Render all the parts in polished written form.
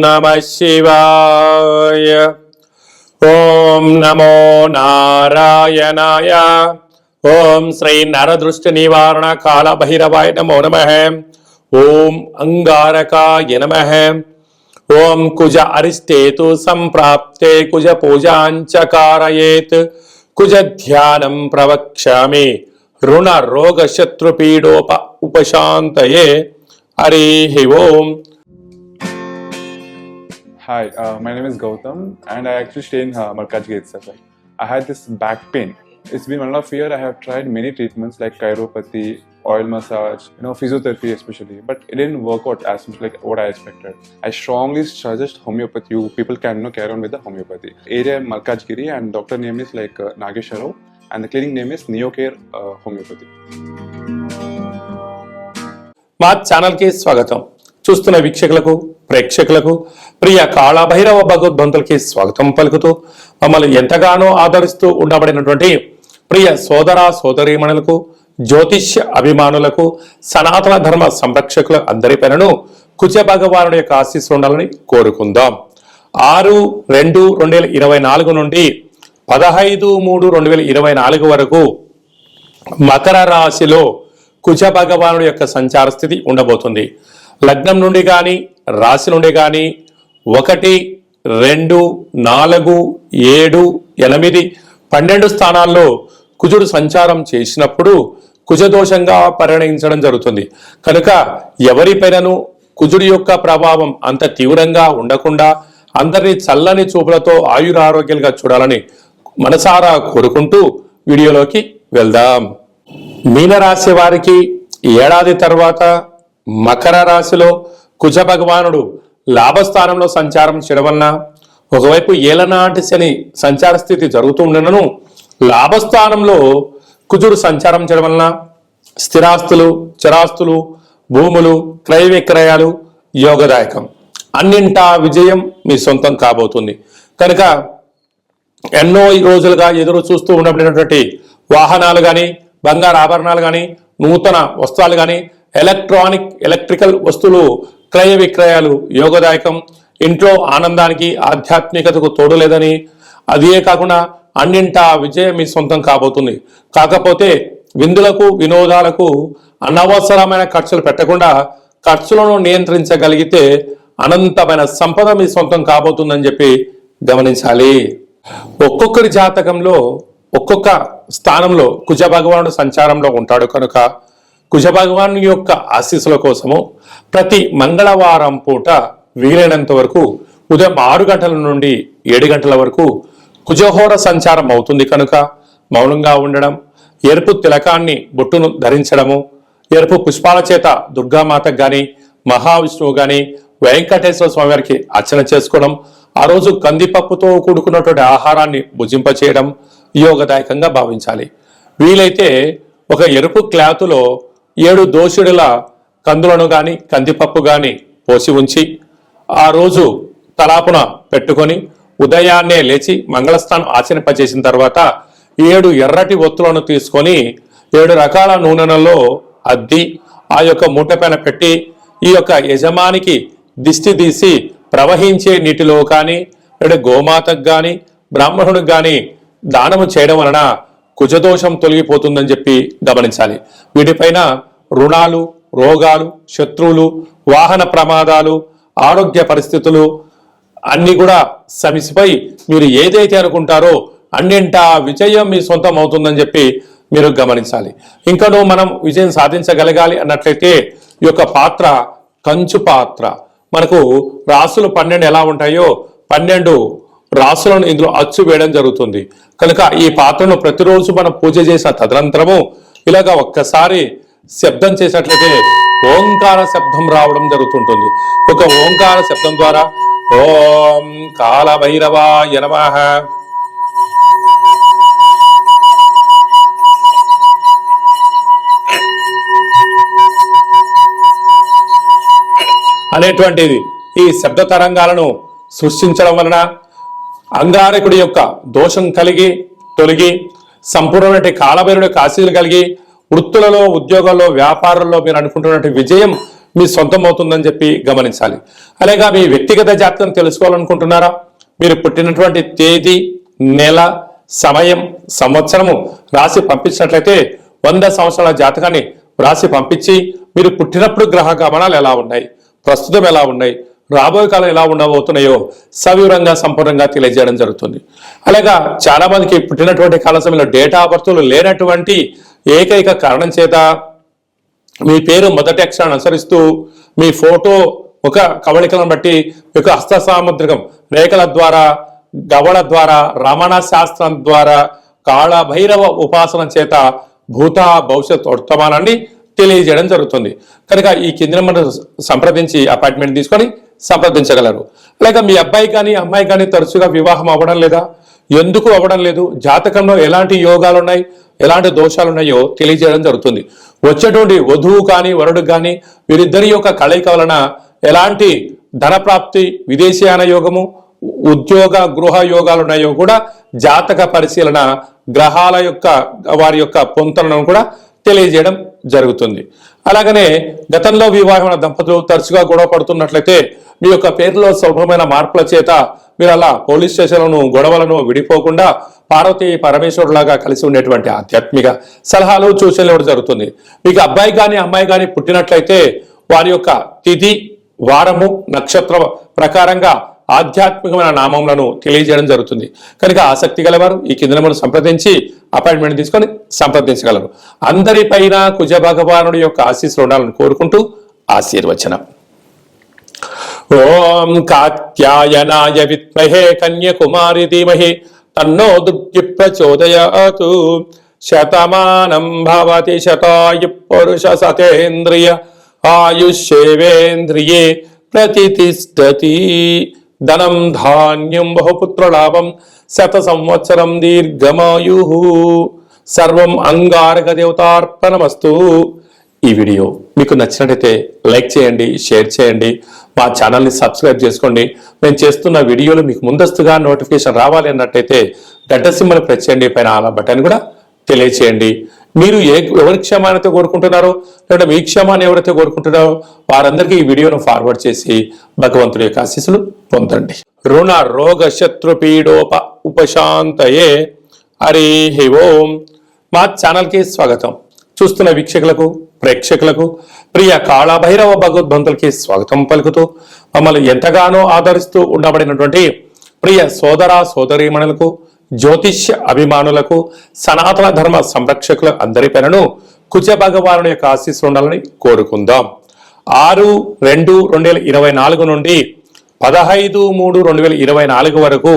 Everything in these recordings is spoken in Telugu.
नमः शिवाय। ओम नमो नारायणाय। ओम श्री नरदृष्टि निवारण काल भैरवाय नमो नमः। ओम अंगारकाय नमः। ओम कुज अरिष्टेतु संप्राप्ते कुज पूजांच कारयेत् कुज ध्यानं प्रवक्ष्यामि ऋण रोग शत्रु पीडोप उपशान्तये। हरिः ओम। Hi, my name is Gautam and I actually stay in Malkajgiri itself. I had this back pain. It's been 1.5 years. I have tried many treatments like chiropathy, oil massage, physiotherapy especially, but it didn't work out as much like what I expected. I strongly suggest homeopathy. You people can carry on with the homeopathy. Area Malkajgiri and doctor name is like Nagesharao and the clinic name is Neocare Homeopathy. మా ఛానల్ కి స్వాగతం. చూస్తున్న వీక్షకులకు ప్రేక్షకులకు ప్రియ కాళభైరవ భగవద్బంతులకి స్వాగతం పలుకుతూ మమ్మల్ని ఎంతగానో ఆదరిస్తూ ఉండబడినటువంటి ప్రియ సోదర సోదరీమణులకు జ్యోతిష్య అభిమానులకు సనాతన ధర్మ సంరక్షకుల అందరిపైనను కుజ భగవానుడి యొక్క ఆశీస్సులు ఉండాలని కోరుకుందాం. 6/2/2024 నుండి 15/3/2024 వరకు మకర రాశిలో కుజ భగవానుడి యొక్క సంచార స్థితి ఉండబోతుంది. లగ్నం నుండి కానీ రాశి నుండి కానీ 1, 2, 4, 7, 8, 12 స్థానాల్లో కుజుడు సంచారం చేసినప్పుడు కుజదోషంగా పరిగణించడం జరుగుతుంది. కనుక ఎవరిపైనను కుజుడి యొక్క ప్రభావం అంత తీవ్రంగా ఉండకుండా అందరినీ చల్లని చూపులతో ఆయురారోగ్యాలుగా చూడాలని మనసారా కోరుకుంటూ వీడియోలోకి వెళ్దాం. మీనరాశి వారికి ఏడాది తర్వాత మకర రాశిలో కుజ భగవానుడు లాభస్థానంలో సంచారం చేయడం వలన ఒకవైపు ఏలనాటి శని సంచార స్థితి జరుగుతూ ఉండనను లాభస్థానంలో కుజుడు సంచారం చేయడం వలన స్థిరాస్తులు, చరాస్తులు, భూములు, క్రయ విక్రయాలు యోగదాయకం. అన్నింటా విజయం మీ సొంతం కాబోతుంది. కనుక ఎన్నో రోజులుగా ఎదురు చూస్తూ ఉండబడినటువంటి వాహనాలు కానీ, బంగారు ఆభరణాలు కానీ, నూతన వస్త్రాలు కానీ, ఎలక్ట్రికల్ వస్తువులు క్రయ విక్రయాలు యోగదాయకం. ఇంట్లో ఆనందానికి ఆధ్యాత్మికతకు తోడు లేదని, అదే కాకుండా అన్నింటా విజయం మీ సొంతం కాబోతుంది. కాకపోతే విందులకు వినోదాలకు అనవసరమైన ఖర్చులు పెట్టకుండా ఖర్చులను నియంత్రించగలిగితే అనంతమైన సంపద మీ సొంతం కాబోతుందని చెప్పి గమనించాలి. ఒక్కొక్కరి జాతకంలో ఒక్కొక్క స్థానంలో కుజ భగవానుడు సంచారంలో ఉంటాడు. కనుక కుజ భగవాను యొక్క ఆశీస్సుల కోసము ప్రతి మంగళవారం పూట వీలైనంత వరకు ఉదయం 6 గంటల నుండి 7 గంటల వరకు కుజహోర సంచారం అవుతుంది. కనుక మౌనంగా ఉండడం, ఎరుపు తిలకాన్ని బొట్టును ధరించడము, ఎరుపు పుష్పాల చేత దుర్గామాతకు కానీ, మహావిష్ణువు కానీ, వెంకటేశ్వర స్వామి వారికి అర్చన చేసుకోవడం, ఆ రోజు కందిపప్పుతో కూడుకున్నటువంటి ఆహారాన్ని భుజింపచేయడం యోగదాయకంగా భావించాలి. వీలైతే ఒక ఎరుపు క్లాతులో 7 దోషుడుల కందులను కానీ, కందిపప్పు కానీ పోసి ఉంచి ఆ రోజు తలాపున పెట్టుకొని ఉదయాన్నే లేచి మంగళస్నానం ఆచరింపచేసిన తర్వాత 7 ఎర్రటి ఒత్తులను తీసుకొని 7 రకాల నూనెలలో అద్ది ఆ యొక్క మూట పైన పెట్టి ఈ యొక్క యజమానికి దిష్టి తీసి ప్రవహించే నీటిలో కానీ, లేదా గోమాతకు కానీ, బ్రాహ్మణుడికి కానీ దానము చేయడం వలన కుజదోషం తొలగిపోతుందని చెప్పి గమనించాలి. వీటిపైన రుణాలు, రోగాలు, శత్రువులు, వాహన ప్రమాదాలు, ఆరోగ్య పరిస్థితులు అన్ని కూడా సమిసిపోయి మీరు ఏదైతే అనుకుంటారో అన్నింటా విజయం మీ సొంతం అవుతుందని చెప్పి మీరు గమనించాలి. ఇంకనూ మనం విజయం సాధించగలగాలి అన్నట్లయితే ఈ యొక్క పాత్ర కంచు పాత్ర. మనకు రాసులు 12 ఎలా ఉంటాయో 12 రాసులను ఇందులో అచ్చు వేయడం జరుగుతుంది. కనుక ఈ పాత్రను ప్రతిరోజు మనం పూజ చేసిన తదనంతరము ఇలాగా ఒక్కసారి శబ్దం చేసినట్లయితే ఓంకార శబ్దం రావడం జరుగుతుంటుంది. ఒక ఓంకార శబ్దం ద్వారా ఓం కాళభైరవాయ నమః, అనేటువంటిది ఈ శబ్ద తరంగాలను సృష్టించడం వలన అంగారకుడి యొక్క దోషం కలిగి తొలగి సంపూర్ణమైన కాళభైరుడి ఆశీస్సులు కలిగి వృత్తులలో, ఉద్యోగాల్లో, వ్యాపారంలో మీరు అనుకుంటున్నటువంటి విజయం మీ సొంతం అవుతుందని చెప్పి గమనించాలి. అలాగే మీ వ్యక్తిగత జాతకం తెలుసుకోవాలనుకుంటున్నారా? మీరు పుట్టినటువంటి తేదీ, నెల, సమయం, సంవత్సరము రాసి పంపించినట్లయితే 100 సంవత్సరాల జాతకాన్ని రాసి పంపించి మీరు పుట్టినప్పుడు గ్రహ గమనాలు ఎలా ఉన్నాయి, ప్రస్తుతం ఎలా ఉన్నాయి, రాబోయే కాలం ఎలా ఉండబోతున్నాయో సవివరంగా సంపూర్ణంగా తెలియజేయడం జరుగుతుంది. అలాగా చాలా మందికి పుట్టినటువంటి కాల సమయంలో డేటా ఆఫ్ బర్త్లు లేనటువంటి ఏకైక కారణం చేత మీ పేరు మొదటి అక్షరాన్ని అనుసరిస్తూ మీ ఫోటో ఒక కవళికలను బట్టి ఒక హస్త సాముద్రికం రేఖల ద్వారా, గవళ ద్వారా, రమణ శాస్త్రం ద్వారా, కాళ భైరవ ఉపాసన చేత భూత భవిష్యత్ వర్తమానాన్ని తెలియజేయడం జరుగుతుంది. కనుక ఈ కింద మనం సంప్రదించి అపాయింట్మెంట్ తీసుకొని సంప్రదించగలరు. అలాగే మీ అబ్బాయి కానీ అమ్మాయి కానీ తరచుగా వివాహం అవ్వడం లేదా, ఎందుకు అవ్వడం లేదు, జాతకంలో ఎలాంటి యోగాలు ఉన్నాయి, ఎలాంటి దోషాలు ఉన్నాయో తెలియజేయడం జరుగుతుంది. వచ్చేటువంటి వధువు కానీ వరుడు కానీ వీరిద్దరి యొక్క కలయిక వలన ఎలాంటి ధన ప్రాప్తి, విదేశీయాన యోగము, ఉద్యోగ గృహ యోగాలు ఉన్నాయో కూడా జాతక పరిశీలన గ్రహాల యొక్క వారి యొక్క పొంతలను కూడా తెలియజేయడం జరుగుతుంది. అలాగనే గతంలో వివాహమైన దంపతులు తరచుగా గొడవ పడుతున్నట్లయితే మీ యొక్క పేరులో స్వల్పమైన మార్పుల చేత మీరు అలా పోలీస్ స్టేషన్లను, గొడవలను విడిపోకుండా పార్వతీ పరమేశ్వరులాగా కలిసి ఉండేటువంటి ఆధ్యాత్మిక సలహాలు, సూచనలు ఇవ్వడం జరుగుతుంది. మీకు అబ్బాయి కానీ అమ్మాయి కానీ పుట్టినట్లయితే వారి యొక్క తిథి, వారము, నక్షత్రం ప్రకారంగా ఆధ్యాత్మికమైన నామములను తెలియజేయడం జరుగుతుంది. కనుక ఆసక్తి గలవారు ఈ కింద మనం సంప్రదించి అపాయింట్మెంట్ తీసుకొని సంప్రదించగలరు. అందరిపైన కుజ భగవానుడి యొక్క ఆశీస్సులు ఉండాలని కోరుకుంటూ ఆశీర్వచనం. ఓం కాత్యాయనాయ విద్మహే కన్యకుమారి ధీమహి తన్నో దుర్గి ప్రచోదయాతు. శతమానం భవతి శతాయు పురుష సతేంద్రియ ఆయుష్యేవేంద్రియే ప్రతిష్టతి. ధనం ధాన్యం బహుపుత్రలాభం శత సంవత్సరం దీర్ఘమాయు. సర్వం అంగారక దేవతార్పణమస్తు. ఈ వీడియో మీకు నచ్చినట్టయితే లైక్ చేయండి, షేర్ చేయండి, మా ఛానల్ని సబ్స్క్రైబ్ చేసుకోండి. మేము చేస్తున్న వీడియోలు మీకు ముందస్తుగా నోటిఫికేషన్ రావాలి అన్నట్టయితే గడ్డ సింబల్ ప్రెస్ చేయండి, పైన ఆల్ బటన్ కూడా తెలియచేయండి. మీరు ఎవరి క్షేమాన్ని కోరుకుంటున్నారో లేదా మీ క్షేమాన్ని ఎవరైతే కోరుకుంటున్నారో వారందరికీ ఈ వీడియోను ఫార్వర్డ్ చేసి భగవంతుడి యొక్క ఆశీస్సులు పొందండి. రుణ రోగ శత్రు పీడోప ఉపశాంతయే. హరి ఓం. మా ఛానల్కి స్వాగతం. చూస్తున్న వీక్షకులకు, ప్రేక్షకులకు, ప్రియ కాళభైరవ భగవద్బంతులకి స్వాగతం పలుకుతూ మమ్మల్ని ఎంతగానో ఆదరిస్తూ ఉండబడినటువంటి ప్రియ సోదర సోదరీమణులకు, జ్యోతిష్య అభిమానులకు, సనాతన ధర్మ సంరక్షకుల అందరిపైనను కుజ భగవానుడి యొక్క ఆశీస్సులు ఉండాలని కోరుకుందాం. 6/2/2024 నుండి 15/3/2024 వరకు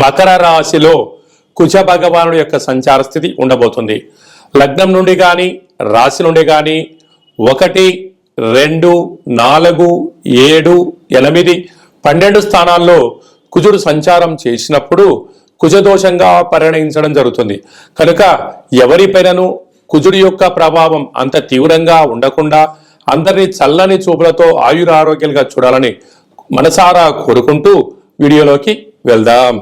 మకర రాశిలో కుజ భగవానుడి యొక్క సంచార స్థితి ఉండబోతుంది. లగ్నం నుండి కానీ రాశి నుండి కానీ 1, 2, 4, 7, 8, 12 స్థానాల్లో కుజుడు సంచారం చేసినప్పుడు కుజదోషంగా పరిగణించడం జరుగుతుంది. కనుక ఎవరిపైనను కుజుడి యొక్క ప్రభావం అంత తీవ్రంగా ఉండకుండా అందరినీ చల్లని చూపులతో ఆయురారోగ్యాలుగా చూడాలని మనసారా కోరుకుంటూ వీడియోలోకి వెళ్దాం.